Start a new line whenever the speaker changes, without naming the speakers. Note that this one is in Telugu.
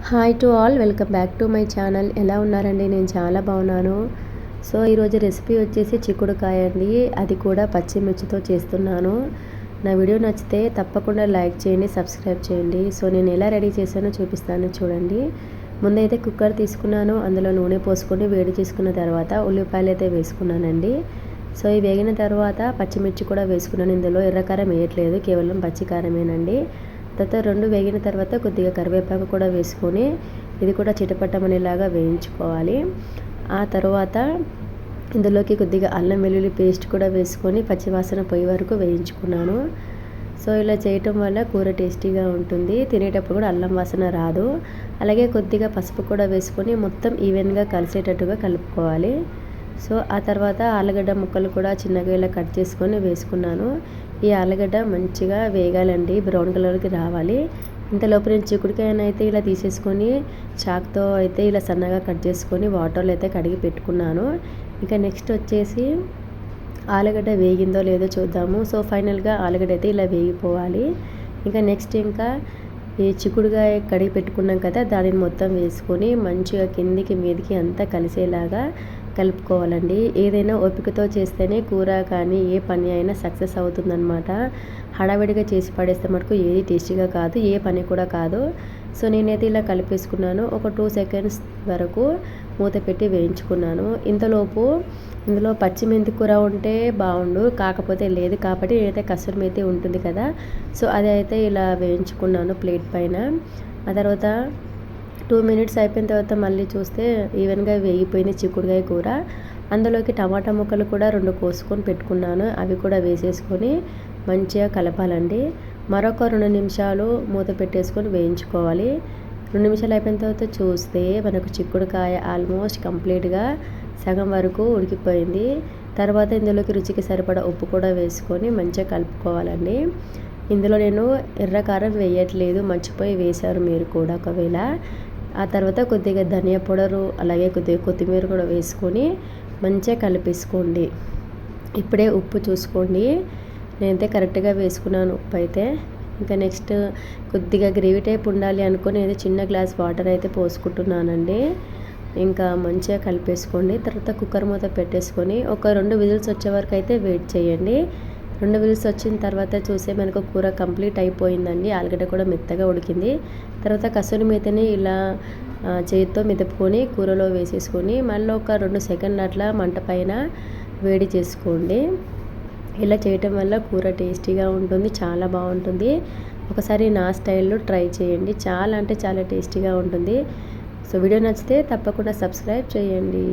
Hi to all, welcome back to my channel. ఎలా ఉన్నారండి? నేను చాలా బాగున్నాను. సో ఈరోజు రెసిపీ వచ్చేసి చిక్కుడుకాయ అండి. అది కూడా పచ్చిమిర్చితో చేస్తున్నాను. నా వీడియో నచ్చితే తప్పకుండా లైక్ చేయండి, సబ్స్క్రైబ్ చేయండి. సో నేను ఎలా రెడీ చేశానో చూపిస్తాను చూడండి. ముందైతే కుక్కర్ తీసుకున్నాను. అందులో నూనె పోసుకొని వేడి చేసుకున్న తర్వాత ఉల్లిపాయలు అయితే వేసుకున్నానండి. సో ఇవి వేగిన తర్వాత పచ్చిమిర్చి కూడా వేసుకున్నాను. ఇందులో ఎర్రకారం వేయట్లేదు, కేవలం పచ్చికారమేనండి. తర్వాత రెండు వేగిన తర్వాత కొద్దిగా కరివేపాకు కూడా వేసుకొని ఇది కూడా చిటపట్టమనేలాగా వేయించుకోవాలి. ఆ తర్వాత ఇందులోకి కొద్దిగా అల్లం వెల్లుల్లి పేస్ట్ కూడా వేసుకొని పచ్చివాసన పోయే వరకు వేయించుకున్నాను. సో ఇలా చేయటం వల్ల కూర టేస్టీగా ఉంటుంది, తినేటప్పుడు కూడా అల్లం వాసన రాదు. అలాగే కొద్దిగా పసుపు కూడా వేసుకొని మొత్తం ఈవెన్గా కలిసేటట్టుగా కలుపుకోవాలి. సో ఆ తర్వాత ఆలుగడ్డ ముక్కలు కూడా చిన్నగా ఇలా కట్ చేసుకొని వేసుకున్నాను. ఈ ఆలుగడ్డ మంచిగా వేగాలండి, బ్రౌన్ కలర్కి రావాలి. ఇంతలోపు నేను చిక్కుడుకాయనైతే ఇలా తీసేసుకొని చాక్తో అయితే ఇలా సన్నగా కట్ చేసుకొని వాటర్లో అయితే కడిగి పెట్టుకున్నాను. ఇంకా నెక్స్ట్ వచ్చేసి ఆలుగడ్డ వేగిందో లేదో చూద్దాము. సో ఫైనల్గా ఆలుగడ్డ అయితే ఇలా వేగిపోవాలి. ఇంకా నెక్స్ట్ ఇంకా ఈ చిక్కుడుకాయ కడిగి పెట్టుకున్నాం కదా, దానిని మొత్తం వేసుకొని మంచిగా కిందికి మీదికి అంతా కలిసేలాగా కలుపుకోవాలండి. ఏదైనా ఓపికతో చేస్తేనే కూర కానీ ఏ పని అయినా సక్సెస్ అవుతుందన్నమాట. హడావిడిగా చేసి పడేస్తే మటుకు ఏది టేస్టీగా కాదు, ఏ పని కూడా కాదు. సో నేనైతే ఇలా కలిపేసుకున్నాను. ఒక 2 సెకండ్స్ వరకు మూత పెట్టి వేయించుకున్నాను. ఇంతలోపు ఇందులో పచ్చిమెంతి కూర ఉంటే బాగుండు, కాకపోతే లేదు కాబట్టి నేనైతే కసూరి మేతి ఉంటుంది కదా, సో అది అయితే ఇలా వేయించుకున్నాను ప్లేట్ పైన. ఆ తర్వాత 2 మినిట్స్ అయిపోయిన తర్వాత మళ్ళీ చూస్తే ఈవెన్గా వేగిపోయింది చిక్కుడుకాయ కూర. అందులోకి టమాటా ముక్కలు కూడా 2 కోసుకొని పెట్టుకున్నాను, అవి కూడా వేసేసుకొని మంచిగా కలపాలండి. మరొక 2 నిమిషాలు మూత పెట్టేసుకొని వేయించుకోవాలి. 2 నిమిషాలు అయిపోయిన తర్వాత చూస్తే మనకు చిక్కుడుకాయ ఆల్మోస్ట్ కంప్లీట్గా సగం వరకు ఉడికిపోయింది. తర్వాత ఇందులోకి రుచికి సరిపడా ఉప్పు కూడా వేసుకొని మంచిగా కలుపుకోవాలండి. ఇందులో నేను ఎర్రకారం వేయట్లేదు, మర్చిపోయి వేశారు మీరు కూడా ఒకవేళ. ఆ తర్వాత కొద్దిగా ధనియా పౌడరు అలాగే కొద్దిగా కొత్తిమీర కూడా వేసుకొని మంచిగా కలిపేసుకోండి. ఇప్పుడే ఉప్పు చూసుకోండి, నేనైతే కరెక్ట్గా వేసుకున్నాను ఉప్పు అయితే. ఇంకా నెక్స్ట్ కొద్దిగా గ్రేవీ టైప్ ఉండాలి అనుకొని అయితే చిన్న గ్లాస్ వాటర్ అయితే పోసుకుంటున్నానండి. ఇంకా మంచిగా కలిపేసుకోండి. తర్వాత కుక్కర్ మూత పెట్టేసుకొని ఒక 2 విజిల్స్ వచ్చే వరకు అయితే వెయిట్ చేయండి. 2 విజిల్స్ వచ్చిన తర్వాత చూస్తే మనకు కూర కంప్లీట్ అయిపోయిందండి. ఆలుగడ్డ కూడా మెత్తగా ఉడికింది. తర్వాత కసూరి మేతిని ఇలా చేతితో మెదుపుకొని కూరలో వేసేసుకొని మళ్ళీ ఒక 2 సెకండ్లు అట్లా మంట పైన వేడి చేసుకోండి. ఇలా చేయటం వల్ల కూర టేస్టీగా ఉంటుంది, చాలా బాగుంటుంది. ఒకసారి నా స్టైల్లో ట్రై చేయండి, చాలా అంటే చాలా టేస్టీగా ఉంటుంది. సో వీడియో నచ్చితే తప్పకుండా సబ్స్క్రైబ్ చేయండి.